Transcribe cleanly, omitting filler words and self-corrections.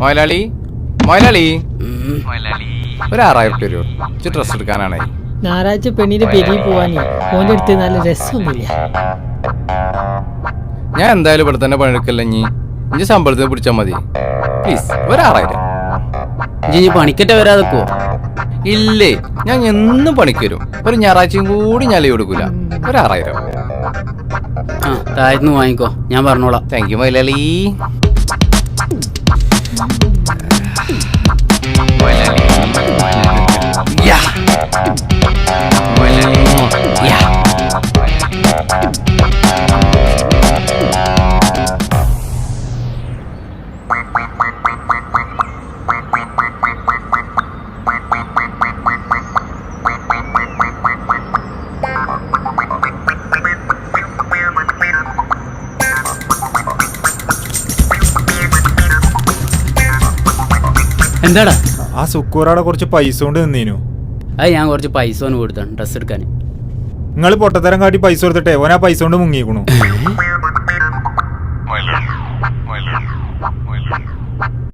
മൊയലാളി മൊയലാളി ഒരു 6000 തരുമോ? ഡ്രസ് എടുക്കാനാണേ. ഞായറാഴ്ച പെണ്ണിന്റെ പെരിയിൽ പോവാനേ ഓൻ്റെ അടുത്ത് നല്ല രസമൊന്നുമില്ല. ഞാൻ എന്തായാലും ഇവിടെ തന്നെ പണിയെടുക്കല്ല. ഇനി ശമ്പളത്തിന് പിടിച്ചാൽ മതി പ്ലീസ്. ഒരു 6000. പണിക്കറ്റ വരാതെക്കോ? ഇല്ലേ, ഞാൻ എന്നും പണിക്ക് വരും. ഒരു ഞായറാഴ്ചയും കൂടി ഞാൻ ലീവ് എടുക്കൂല. ഒരു 6000. ആ താഴ്ന്നു വാങ്ങിക്കോ, ഞാൻ പറഞ്ഞോളാം. താങ്ക് യു മൊയലാളി. എന്താടാ? ആ സുക്കൂറാടെ കുറച്ച് പൈസ കൊണ്ട് നിന്നീനു. അത് ഞാൻ കുറച്ച് പൈസ ഒന്ന് കൊടുത്താണ് ഡ്രസ് എടുക്കാൻ. നിങ്ങൾ പൊട്ടത്തരം കാട്ടി പൈസ കൊടുത്തിട്ടേ ഓനാ പൈസ കൊണ്ട് മുങ്ങിക്കണു.